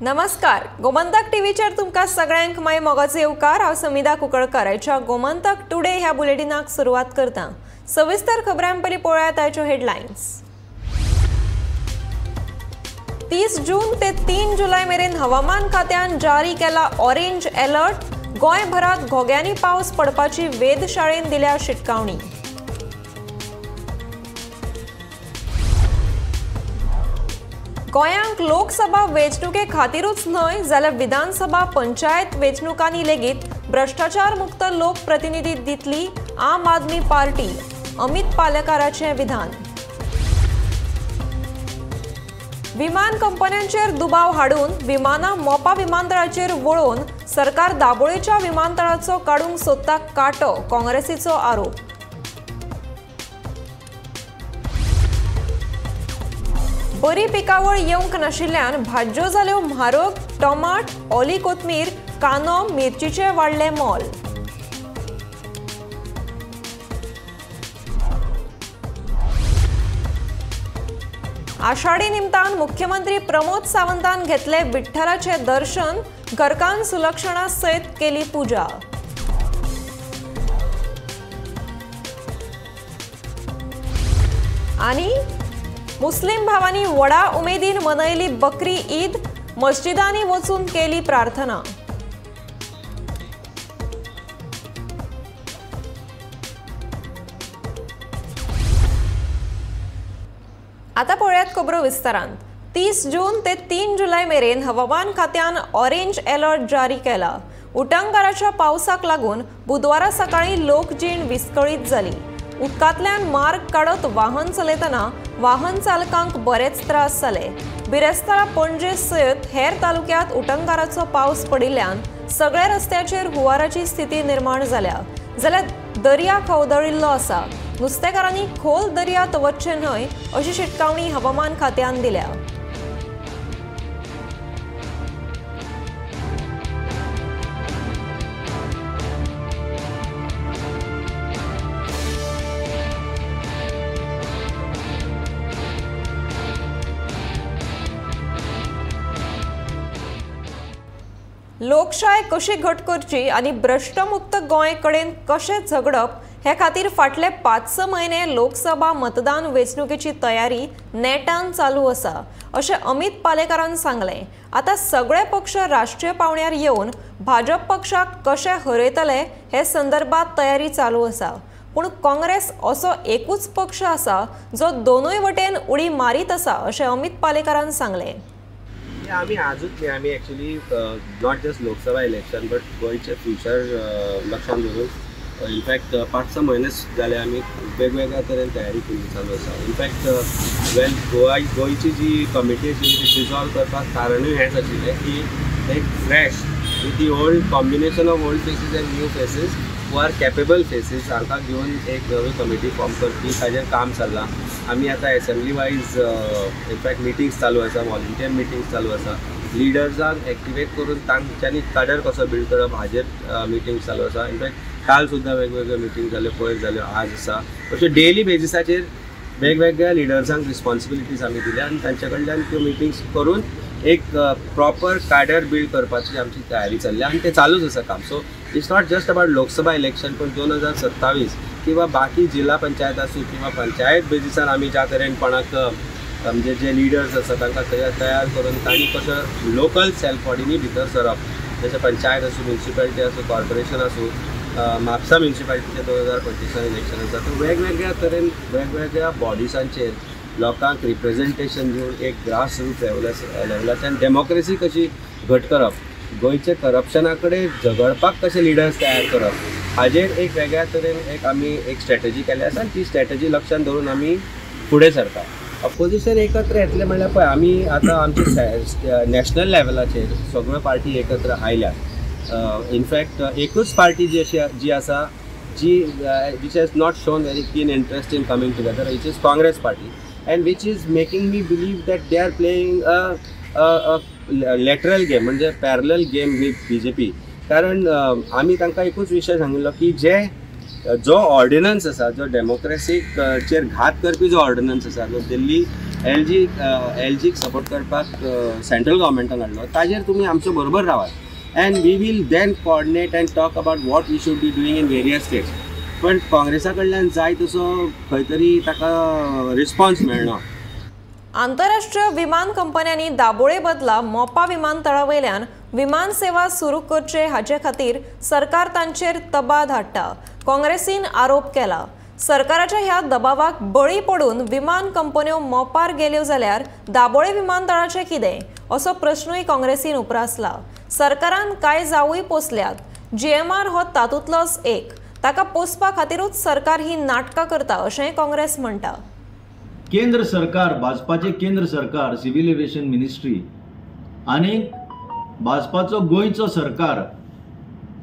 नमस्कार, गोमंतक टीव्हीचेर तुमकां सगळ्यांक माय मोगाचो येवकार। हांव समिधा कुंकळकर। आयच्या गोमंतक टुडे ह्या बुलेटिनाक सुरवात करता। सविस्तर खबरां पयलीं पळोवया ताच्यो हेडलायन्स। 30 जून ते 3 जुलय मेरेन हवामान खात्यान जारी केला ऑरेंज अलर्ट। गोंयभरात घोग्यांनी पावस पडपाची वेधशाळेन दिल्या शिटकावणी। गोंयांक लोकसभा वेंचणुके खातीरूच न्हय जाल्यार विधानसभा पंचायत वेंचणुकांनी लेगीत भ्रष्टाचार मुक्त लोकप्रतिनिधी दितली आम आदमी पार्टी। अमित पालेकाराचें विधान। विमान कंपन्यांचेर दुबाव हाडून विमानां मोपा विमानतळाचेर वळोवन सरकार दाबोळेच्या विमानतळाचो काडूंक सोदता कांटो, काँग्रेसीचो आरोप। बरी पिकावळ येवंक नाशिल्ल्यान भाज्यो जाल्यो म्हारग। टमाट, ओली कोथमीर, कांदो, मिरचीचे वाडले मोल। आषाढी निमतान मुख्यमंत्री प्रमोद सावंतान घेतले विठ्ठलाचे दर्शन। घरकान सुलक्षणा सयत केली पूजा। आनी मुस्लिम भावांनी व्हडा उमेदीन मनयली बकरी ईद। मस्जिदांनी वचून केली प्रार्थना। आता पळयात खबरो विस्तारान। 30 जून ते 3 जुलय मेरेन हवामान खात्यान ऑरेंज अलर्ट जारी केला। उटंगाराच्या पावसाक लागून बुधवारा सकाळी लोकजीण विस्कळीत जाली। उदकांतल्यान मार्ग काडत वाहन चलयतना वाहन चालकांक बरेच त्रास जाले। बिरेस्तारा, पणजे सयत हेर तालुक्यांत उटंगाराचो पावस पडिल्ल्यान सगळे रस्त्याचेर हुंवाराची स्थिती निर्माण जाल्या, जाल्यार दर्या खवदळिल्लो आसा। नुस्तेकारांनी खोल दर्यांत वचचें न्हय अशी शिटकावणी हवामान खात्यान दिल्या। लोकशाय कशी घट करची आनी भ्रष्टमुक्त गोंय कडेन कशें झगडप हे खातीर फाटले 5-6 म्हयने लोकसभा मतदान वेंचणुकेची तयारी नेटान चालू आसा अशें अमित पालेकारान सांगलें। आतां सगळे पक्ष राष्ट्रीय पावंड्यार येवन भाजप पक्षाक कशें हरयतले हे संदर्भात तयारी चालू आसा। पूण काँग्रेस असो एकूच पक्ष आसा जो दोनूय वटेन उडी मारीत आसा अशें अमित पालेकारान सांगलें। आम्ही आजूच नाही, आम्ही actually not just Lok Sabha election but गोयचे फ्युचर लक्षात घेऊन इनफॅक्ट 5-6 म्हयने जाले आम्ही वेगवेगळ्या तरेन तयारी केली चालू आसा। इनफॅक्ट वेन गोयची जी कमिटी आशिल्ली ती डिजॉल्व करपाक कारणूय हेंच आशिल्लें की एक fresh with the old combination of old faces and new faces who are capable faces हांकां घेवन एक नवी कमिटी फॉर्म करची ताजेर काम चल्लां। आमी आतां एसेंब्ली वायज इनफॅक्ट मिटिंग्स चालू आसा, वॉलंटियर मिटिंग्स चालू आसा। लिडर्सांक एक्टिवेट करून तांच्यांनी काडर कसो बिल्ड करप हाजेर मिटिंग्स चालू आसा। इनफॅक्ट काल सुद्दां वेगवेगळ्यो मिटिंग जाल्यो, पयर जाल्यो, आज आसा। अश्यो डेली बेजिसाचेर वेगवेगळ्या लिडर्सांक रिस्पॉन्सिबिलिटीज आमी दिल्या आनी तांचे कडल्यान त्यो मिटिंग्स करून एक प्रॉपर काडर बिल्ड करपाची आमची तयारी चल्ल्या आनी तें चालूच आसा काम। So it's not just about Lok Sabha election पण 2027 किंवा बाकी जिल्हा पंचायत आसूं किंवा पंचायत बेजिसार आमी ज्या तरेन कोणाक म्हणजे जे लिडर्स आसा तांकां तयार करून तांणी कशें लोकल सेल्फ बॉडीनी भितर सरप, जशें पंचायत आसूं, म्युन्सिपालिटी आसूं, कॉर्पोरेशन आसूं, म्हापसा म्युन्सिपालिटीचें 2025 इलेक्शन आसा। तर वेगवेगळ्या तरेन वेगवेगळ्या बॉडीसांचेर लोकांक रिप्रेझेंटेशन दिवन एक ग्रास रूट लेवलाच्यान डेमोक्रेसी कशी घट करप, गोंयचे करप्शना कडेन झगडपाक कशे लिडर्स तयार करप हाजेर एक वेगळ्या तरेन एक आमी एक स्ट्रॅटजी केली आसा। ती स्ट्रॅटजी लक्षात धरून आमी फुडें सरता। अपोजिशन एकत्र येतले म्हणल्यार पळय आमी आतां आमचे नॅशनल लेवलाचेर सगळ्यो पार्टी एकत्र आयल्यात। इनफॅक्ट एकूच पार्टी जी आसा जी which has not shown very keen interest in coming together, which is Congress party and which is making me believe that they are playing a lateral game म्हणजे पॅरलल गेम विथ BJP। कारण आमी तांकां एकूच विशय सांगिल्लो की जो ऑर्डिनन्स आसा, जो डेमोक्रेसीक चेर घात करपी जो ऑर्डिनन्स आसा, जो दिल्ली LGक सपोर्ट करपाक सेंट्रल गव्हर्मेंटान हाडलो, ताजेर तुमी आमचे बरोबर रावात and we will then coordinate and talk about what we should be doing in various states. पण काँग्रेसा कडल्यान जाय तसो खंय तरी ताका रिस्पॉन्स मेळना. आंतरराष्ट्रीय विमान कंपन्यांनी दाबोळे बदला मोपा विमानतळावयल्यान विमान सेवा सुरू करचे हाचे खातीर सरकार तांचेर दबाव धाडटा. काँग्रेसीन आरोप केला. सरकाराच्या ह्या दबावाक बळी पडून विमान कंपन्यो मोपार गेल्यो जाल्यार दाबोळे विमानतळाचे कितें असो प्रश्नूय काँग्रेसीन उपरासला. सरकारान कांय जावूय पोसल्यात. GMR हो तातूंतलोच एक. ताका पोसपा खातीरूच सरकार ही नाटकां करता अशेंय काँग्रेस म्हणटा. केंद्र सरकार, भाजपाचे केंद्र सरकार, सिव्हिल एव्हिएशन मिनिस्ट्री आणि भाजपाचो गोंयचो सरकार,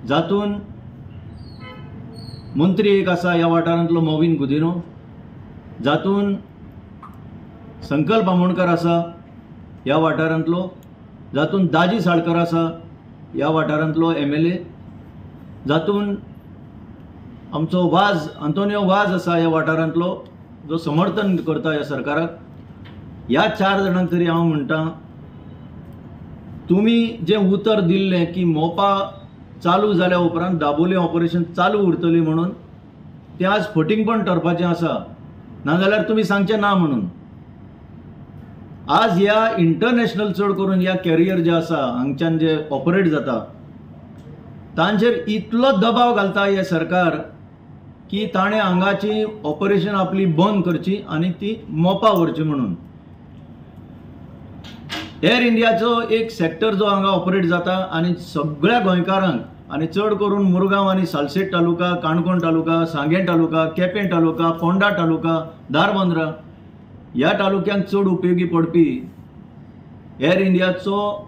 जातून मंत्री एक आसा ह्या वाठारांतलो मोविन गुदिनो, जातून संकल्प आमोणकर आसा ह्या वाठारांतलो, जातून दाजी साळकर आसा ह्या वाठारांतलो MLA, जातून आमचो वाज आंतोनियो वाज आसा ह्या वाठारांतलो जो समर्थन करता ह्या सरकाराक. ह्या 4 जाणांक तरी हांव म्हणटा, तुमी जे उतर दिल्लें की मोपा चालू जाल्या उपरांत दाबोळे ऑपरेशन चालू उरतली म्हणून, तें आज फटींगपण ठरपाचें आसा. नाजाल्यार तुमी सांगचें ना म्हणून. आज ह्या इंटरनॅशनल चड करून ह्या कॅरियर जे आसा हांगच्यान जे ऑपरेट जाता तांचेर इतलो दबाव घालता हे सरकार की ताणें हांगाची ऑपरेशन आपली बंद करची आनी ती मोपा व्हरची म्हणून. एअर इंडियाचो एक सेक्टर जो हांगा ऑपरेट जाता आनी सगळ्या गोंयकारांक आनी चड करून मुरगांव आनी सालसेट तालुका, काणकोण तालुका, सांगें तालुका, केपें तालुका, पोंडा तालुका, धारबांद्रा ह्या तालुक्यांक चड उपयोगी पडपी एअर इंडियाचो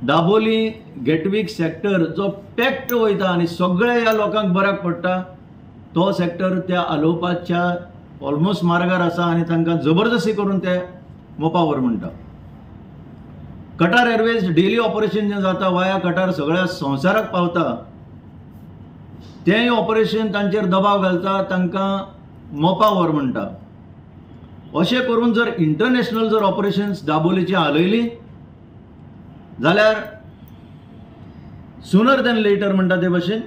दाबोली गेटवीक सेक्टर जो पॅक्ट वयता आनी सगळ्या ह्या लोकांक बऱ्याक पडटा, तो सेक्टर त्या आलोवपाच्या ऑलमोस्ट मार्गार आसा आनी तांकां जबरदस्ती करून ते मोपा व्हर म्हणटा. कटार एअरवेज डेली ऑपरेशन जें जाता वाया कटार सगळ्या संवसाराक पावता, तेंय ऑपरेशन तांचेर दबाव घालता, तांकां मोपा व्हर म्हणटा. अशें करून जर इंटरनॅशनल जर ऑपरेशन्स दाबोलेची हालयली जाल्यार सुनर दॅन लेटर म्हणटा ते भशेन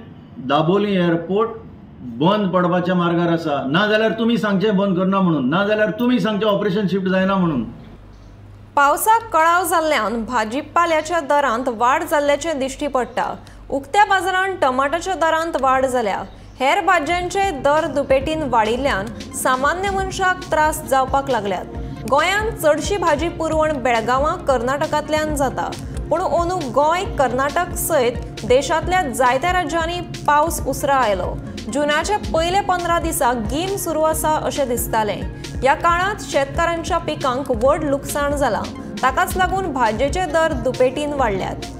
दाबोली एअरपोर्ट बंद पडपाच्या मार्गार आसा. ना जाल्यार तुमी सांगचें बंद करना म्हणून, ना जाल्यार तुमी सांगचें ऑपरेशन शिफ्ट जायना म्हणून. पावसाक कळाव जाल्ल्यान भाजीपाल्याच्या दरांत वाड जाल्ल्याचे दिश्टी पडटा. उक्त्या बाजारांत टमाटाच्या दरांत वाड जाल्या. हेर भाज्यांचे दर दुपेटीन वाडिल्ल्यान सामान्य मनशाक त्रास जावपाक लागल्यात. गोंयांत चडशी भाजी पुरवण बेळगांवां कर्नाटकांतल्यान जाता. पूण अंदू गोंय, कर्नाटक सयत देशांतल्या जायत्या राज्यांनी पावस उसरा आयलो. जुनाच्या पयले 15 दिसाक गीम सुरू आसा अशें दिसतालें. ह्या काळांत शेतकारांच्या पिकांक व्हड लुकसाण जालां. ताकाच लागून भाजयेचे दर दुपेटीन वाडल्यात.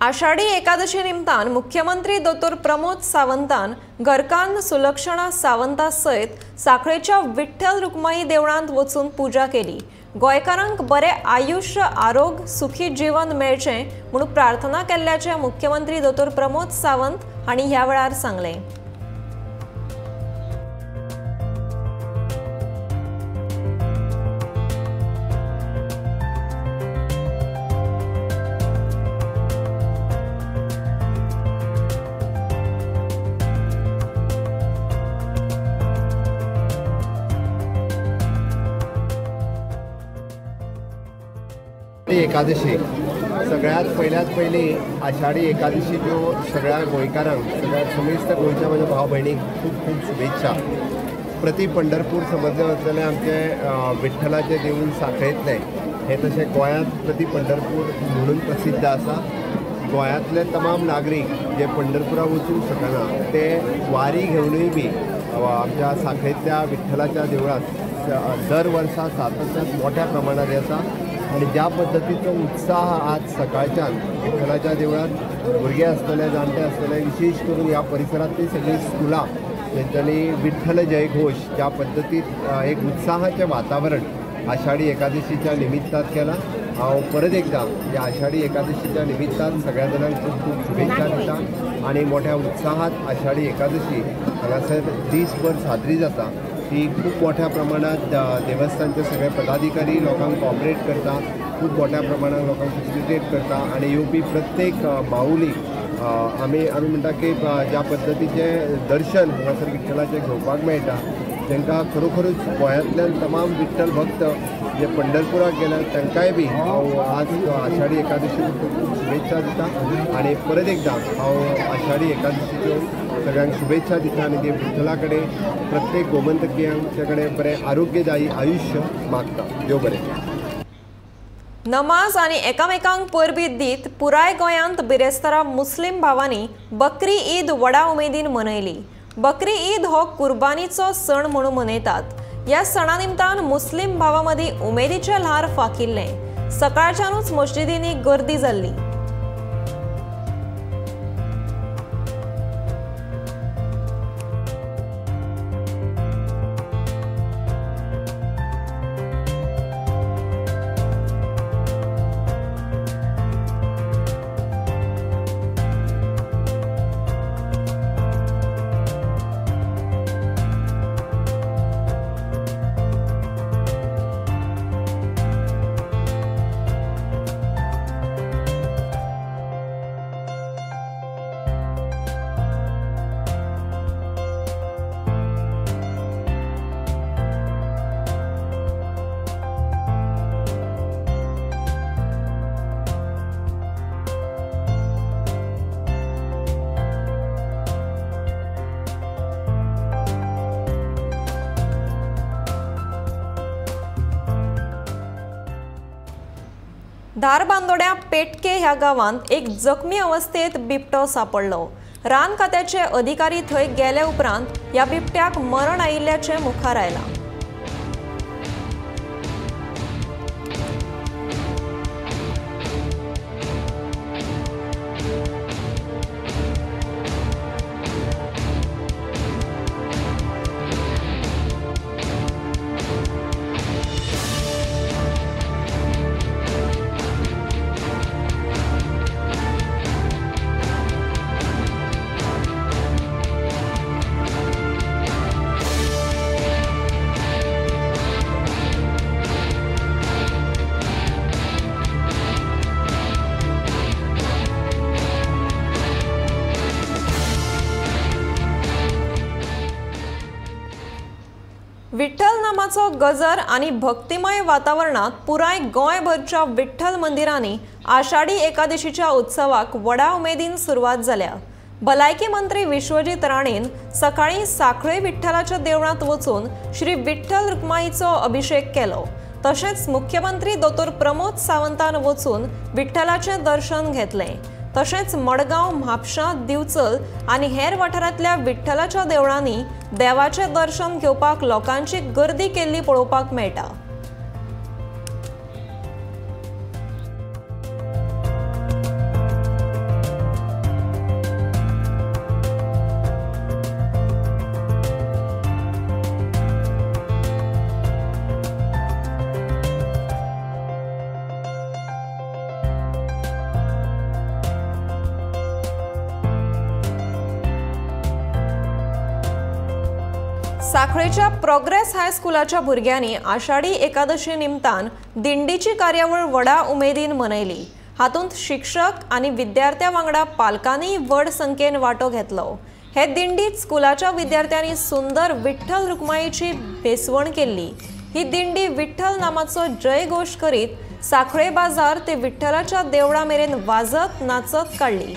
आषाढी एकादशी निमतान मुख्यमंत्री दोतोर प्रमोद सावंतान घरकान्न सुलक्षणा सावंता सयत सांखळेच्या विठ्ठल रुक्माई देवळांत वचून पुजा केली. गोंयकारांक बरे आयुष्य, आरोग्य, सुखी जीवन मेळचें म्हणून प्रार्थना केल्ल्याचे मुख्यमंत्री दोतोर प्रमोद सावंत हांणी ह्या वेळार सांगलें. एकादशी सगळ्यात पहिली आषाढी एकादशी ज्यो सगळ्या गोंयकारांक, सगळ्या समेस्त गोंयच्या म्हज्या भाव भयणीक खूब खूब शुभेच्छा. प्रति पंढरपूर समजलें वतलें आमचें विठ्ठलाचें देवूळ सांखळेंतलें हें तशें गोंयांत प्रति पंढरपूर म्हणून प्रसिद्ध आसा. गोंयांतले तमाम नागरीक जे पंढरपुराक वचूंक शकना ते वारी घेवनूय बी आमच्या सांखळेंतल्या विठ्ठलाच्या देवळांत दर वर्सा सातत्यान मोठ्या प्रमाणात येता आणि ज्या पद्धतीचो उत्साह आज सकाळच्यान विठ्ठलाच्या देवळात भुरगे आसतले जाणटे आसतले विशेष करून ह्या परिसरांतली सगळीं स्कुलां तेंच्यांनी विठ्ठल जयघोष ज्या पद्धतीत एक उत्साहाचें वातावरण आषाढी एकादशीच्या निमित्तान केला। हांव परत एकदा ह्या आषाढी एकादशीच्या निमित्तान सगळ्या जाणांक खूब खूब शुभेच्छा दिता आणि मोठ्या उत्साहात आषाढी एकादशी हांगासर दीसभर साजरी जाता। ही खूप मोठ्या प्रमाणात देवस्थानचे सगळे पदाधिकारी लोकांक कॉपरेट करता, खूप मोठ्या प्रमाणात लोकांक फॅसिलिटेट करता आणि येवपी प्रत्येक माऊलीक आमी म्हणटा की ज्या पद्धतीचे दर्शन हांगासर विठ्ठलाचें घेवपाक मेळटा तांकां खरोखरूच गोंयांतल्यान तमाम विठ्ठल भक्त जे पंढरपुराक गेल्यात तांकांय बी हांव आज आषाढी एकादशी खूब खूब शुभेच्छा दिता आणि परत एकदा हांव आषाढी एकादशीच्यो सगळ्यांक शुभेच्छा दिता आणि ते विठ्ठला कडेन प्रत्येक गोमंतकीयांचे कडेन बरें आरोग्यदायी आयुश्य मागता। देव बरें। नमाज आणि एकामेकांक परबीत दीत पुराय गोंयांत बिरेस्तारा मुस्लिम भावांनी बकरी ईद व्हडा उमेदीन मनयली। बकरी ईद हो कुर्बानीचो सण म्हणून मनयतात। ह्या सणा निमतान मुस्लिम भावां मदीं उमेदीचें ल्हार फाकिल्लें। सकाळच्यानूच मस्जिदींनी गर्दी जाल्ली। धारबांदोड्या पेटके ह्या गावांत एक जखमी अवस्थेत बिबटो सापडलो। रान खात्याचे अधिकारी थंय गेले उपरांत ह्या बिबट्याक मरण आयिल्ल्याचें मुखार आयलां। विठ्ठल नामाचो गजर आणि भक्तिमय वातावरणात पुराय गोंयभरच्या विठ्ठल मंदिरांनी आषाढी एकादशीच्या उत्सवाक व्हडा उमेदीन सुरवात जाल्या। भलायकी मंत्री विश्वजीत राणेन सकाळी साखळे विठ्ठलाच्या देवळांत वचून श्री विठ्ठल रुक्माईचो अभिषेक केलो। तशेंच मुख्यमंत्री दोतोर प्रमोद सावंतान वचून विठ्ठलाचें दर्शन घेतलें। तशेंच मडगांव, म्हापशां, दिवचल आणि हेर वाठारांतल्या विठ्ठलाच्या देवळांनी देवाचें दर्शन घेवपाक लोकांची गर्दी केल्ली पळोवपाक मेळटा। साखळेच्या प्रोग्रेस हायस्कुलाच्या भुरग्यांनी आषाढी एकादशी निमतान दिंडीची कार्यावळ व्हडा उमेदीन मनयली। हातूंत शिक्षक आणि विद्यार्थ्यां वांगडा पालकांनी व्हड संख्येन वांटो घेतलो। हे दिंडीत स्कुलाच्या विद्यार्थ्यांनी सुंदर विठ्ठल रुक्माईची बेसवण केल्ली। ही दिंडी विठ्ठल नामाचो जयघोष करीत साखळे बाजार ते विठ्ठलाच्या देवळा मेरेन वाजत नाचत काडली।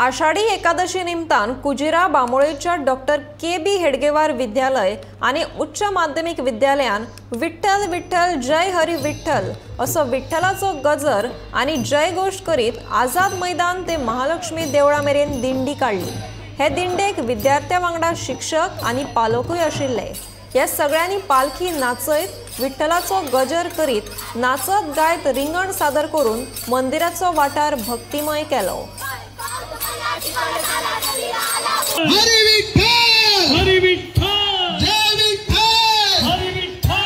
आषाढी एकादशी निमतान कुजिरा बांबोळेच्या डॉक्टर के.बी. हेडगेवार विद्यालय आणि उच्च माध्यमिक विद्यालयान विठ्ठल विठ्ठल जय हरी विठ्ठल असो विठ्ठलाचो गजर आणि जय घोष करीत आझाद मैदान ते महालक्ष्मी देवळा मेरेन दिंडी काढली। हे दिंडेक विद्यार्थ्यां वांगडा शिक्षक आणि पालकूय आशिल्ले। या सगळ्यांनी पालखी नाचयत विठ्ठलाचो गजर करीत नाचत गायत रिंगण सादर करून मंदिराचो वाठार भक्तिमय केलो। हरी विठ्ठल हरी विठ्ठल जय विठ्ठल हरी विठ्ठल।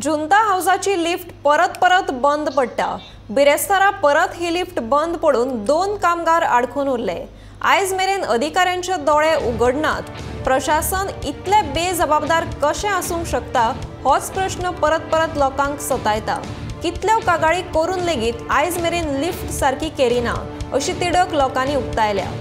जुंता हाऊसाची लिफ्ट परत बंद पडटा। बिरेस्तारा परत ही लिफ्ट बंद पडून 2 कामगार अडकून उरले। आयज मेरेन अधिकाऱ्यांचे दोळे उगडनात। प्रशासन इतले बेजबाबदार कशें आसूंक शकता होच प्रश्न परत लोकांक सतायता। कितल्यो कागाळी करून लेगीत आयज मेरेन लिफ्ट सारकी केली ना अशी तिडक लोकांनी उक्तायल्या।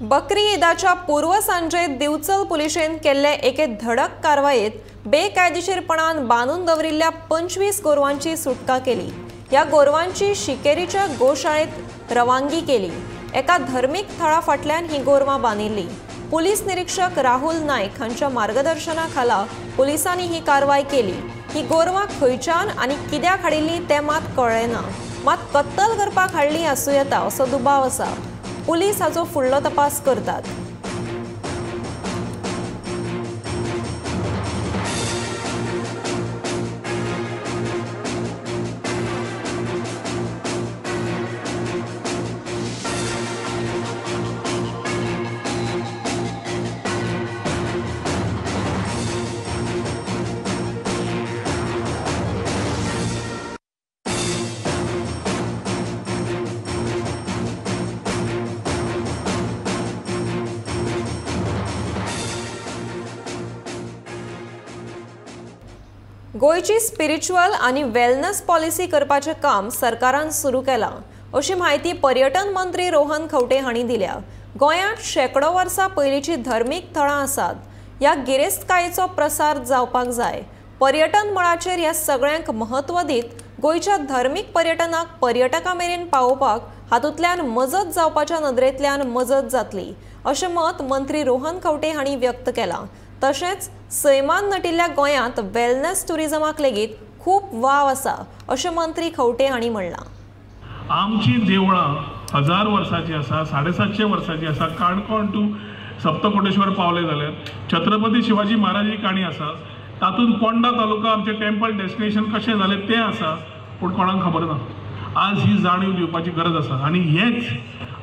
बकरी ईदाच्या पूर्व सांजेत दिवचल पुलिशेन केल्ले एके धडक कारवायेत बेकायदेशीरपणान बांदून दवरिल्ल्या 25 गोरवांची सुटका केली। या गोरवांची शिकेरीच्या गोशाळेत रवानगी केली। एका धर्मीक थळा फाटल्यान ही गोरवां बांदिल्ली। पुलीस निरीक्षक राहुल नायक हांच्या मार्गदर्शनाखाला पुलिसांनी ही कारवाई केली। ही गोरवां खंयच्यान आनी कित्याक हाडिल्ली तें मात कळ्ळें ना। मात कत्तल करपाक हाडली आसूं येता असो दुबाव आसा। पुलीस हाचो फुडलो तपास करतात। गोयची स्पिरिच्युअल आणि वेलनेस पॉलिसी करपाचे काम सरकारान सुरू केला अशी माहिती पर्यटन मंत्री रोहन खंवटे हांणी दिल्या। गोंयांत शेकडो वर्सां पयलींची धर्मीक थळां आसात। ह्या गिरेस्तकायेचो प्रसार जावपाक जाय। पर्यटन मळाचेर ह्या सगळ्यांक महत्व दीत गोयच्या धर्मीक पर्यटनाक पर्यटकां मेरेन पावोवपाक हातूंतल्यान मजत जावपाच्या नदरेंतल्यान मजत जातली अशें मत मंत्री रोहन खंवटे हांणी व्यक्त केलां। तशेंच सैमान नटिल्ल्या गोंयांत वेलनेस टुरिजमाक लेगीत खूब वाव आसा अशें मंत्री खंवटे हांणी म्हणलां। आमची देवळां 1000 वर्सांची आसा, 750 वर्सांची आसा। काणकोण टू सप्तकोटेश्वर पावले जाल्यार छत्रपती शिवाजी महाराज ही काणी आसा। तातूंत पोंडा तालुका आमचे टेम्पल डेस्टिनेशन कशें जालें तें आसा, पूण कोणाक खबर ना। आज ही जाणीव दिवपाची गरज आसा आनी हेच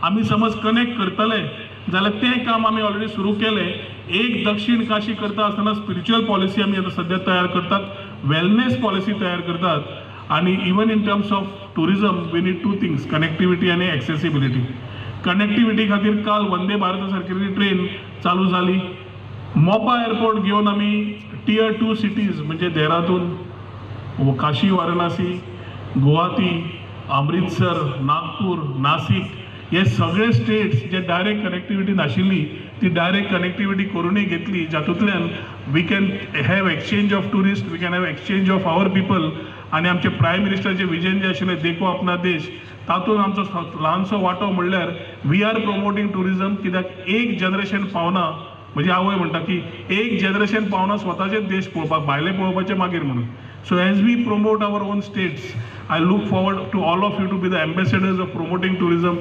आमी समज कनेक्ट करतले जाल्यार तें काम आमी ऑलरेडी सुरू केलें। एक दक्षिण काशी करता आसतना स्पिरिच्युअल पॉलिसी आमी आतां सद्या तयार करतात, वेलनेस पॉलिसी तयार करतात आणि even in terms of tourism we need 2 things, connectivity आणि एक्सेसिबिलिटी। कनेक्टिविटी खातीर काल वंदे भारत सारकेली ट्रेन चालू जाली। मोपा एअरपोर्ट घेवन आमी टियर 2 सिटीज म्हणजे देहरादून, काशी वाराणसी, गुवाहाटी, अमृतसर, नागपूर, नाशिक हे सगळे स्टेट्स जे डायरेक्ट कनेक्टिविटी नाशिल्ली ती डायरेक्ट कनेक्टिविटी करूनय घेतली, जातूंतल्यान we can have exchange of tourist, we can have exchange of our people. आनी आमचे प्रायम मिनिस्टरचे विजन जे आशिल्लें देखो अपना देश, तातूंत आमचो ल्हानसो वांटो म्हणल्यार वी आर प्रमोटींग टुरिजम. कित्याक एक जनरेशन पावना, म्हजी आवय म्हणटा की एक जनरेशन पावना स्वताचेच देश पळोवपाक, भायले पळोवपाचे मागीर म्हणून. So as we promote our own states, I look forward to all of you to be the ambassadors of promoting tourism.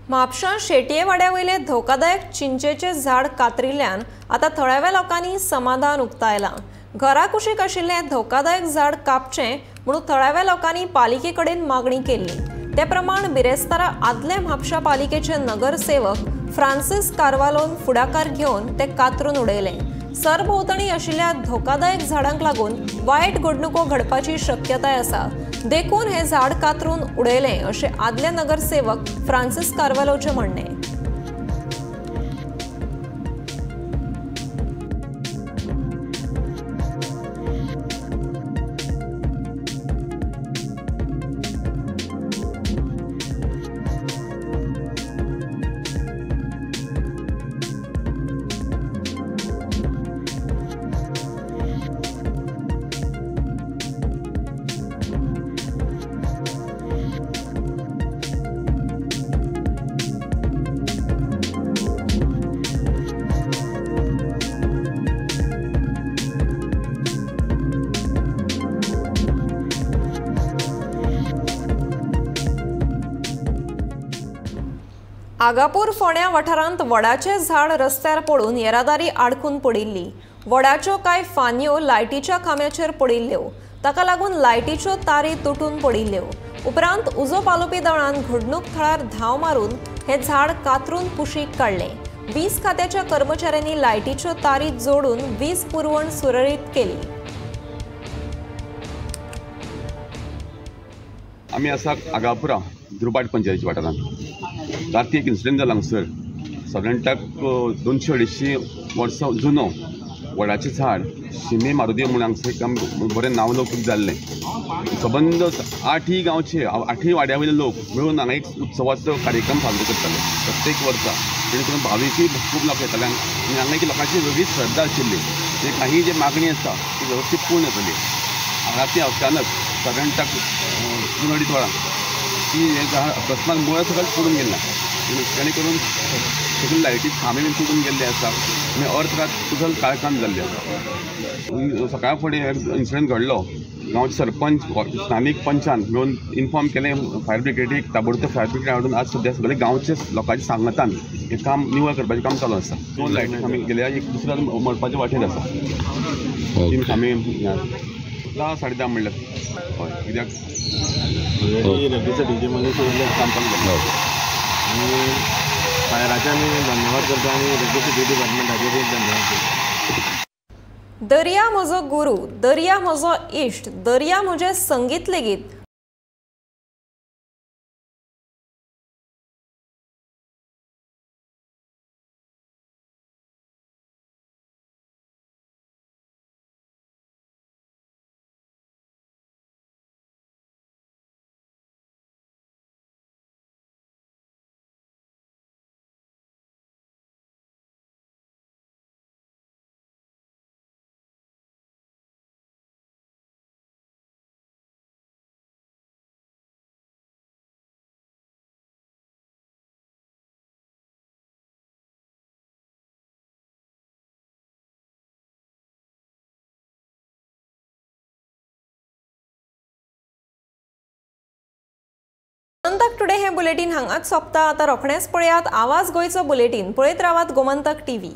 म्हापशां शेटये वाड्यावयले धोकादायक चिंचेचे झाड कातरिल्ल्यान आतां थळाव्या लोकांनी समाधान उक्तायलां. घरा कुशीक आशिल्लें धोकादायक झाड कापचें म्हणून थळाव्या लोकांनी पालिके कडेन मागणी केल्ली. ते प्रमाण बिरेस्तारा आदले म्हापशा पालिकेचे नगरसेवक फ्रांसीस कार्वालोन फुडाकार घेवन ते कातरून उडयले. सरभोंवतणी आशिल्ल्या धोकादायक झाडांक लागून वायट घडणुको घडपाची शक्यताय आसा. देखून हे झाड कातरून उडयलें अशें आदले नगरसेवक फ्रांसीस कार्वालोचें म्हणणें. आगापूर फोंड्या वाठारांत वडाचे झाड रस्त्यार पडून येरादारी आडकून पडिल्ली. वडाच्यो कांय फांन्यो लायटीच्या खांब्याचेर पडिल्ल्यो, ताका लागून लायटीच्यो तारी तुटून पडिल्ल्यो. उपरांत उजो पालोवपी दळान घडणूक थळार धांव मारून हे झाड कातरून कुशीक काडलें. वीज खात्याच्या कर्मचाऱ्यांनी लायटीच्यो तारी जोडून वीज पुरवण सुरळीत केली. आमी आसा आगापुरा दुर्बाट पंचायतीच्या वाठारांत. राती एक इन्सिडंट जाला हांगसर. सादारणताक 200-250 वर्सां जुनो वडाचें झाड शिमे मारुती म्हणून हांगसर एक बरें नांव लौकीक जाल्लें. सबंद 8 गांवचे 8 वाड्या वयले लोक मेळून हांगा एक उत्सवाचो कार्यक्रम साजरो करताले प्रत्येक वर्सा. जेणे करून भावीकूय खूब लोक येताले आनी हांगा एक लोकांची वेगळीच श्रद्धा आशिल्ली. जे काही जे मागणी आसा ती वेवस्थीत पूर्ण जाली. राती अचानक सादारणताक 2-2:30 वरां ती हे झाड अकस्मात मुळां सकयल पडून गेल्लें. जेणे करून सगळे लायटी खांबे बीन तुटून गेल्ले आसा आनी अर्थ रात टोटल काळकाम जाल्ली आसा. सकाळ फुडें इन्सिडंट घडलो. गांवचे सरपंच स्थानीक पंचान मेळून इन्फॉर्म केलें फायर ब्रिगेडीक. ताबडतोब फायर ब्रिगेड हाडून आज सद्या सगळे गांवचे लोकांच्या सांगतान हें काम निवळ करपाचें काम चालू आसा. 2 लायटी खांबे गेल्या, एक दुसरो मळपाचे वाटेर आसा. 3 खांबे 10-10:30 म्हणल्यार हय. कित्याक रेग्युलर डीजे मनीस काम चालू आनी फायराचे आमी धन्यवाद करता आनी रेग्युलर डिपार्टमेंटाचे बी धन्यवाद करता. दर्या म्हजो गुरू, दर्या म्हजो इश्ट, दर्या म्हजें संगीत लेगीत गोमंतक टुडे हे बुलेटिन हांगाच सोंपता. आतां रोखडेंच पळयात आवाज गोंयचो बुलेटिन. पळयत रावात गोमंतक टीव्ही.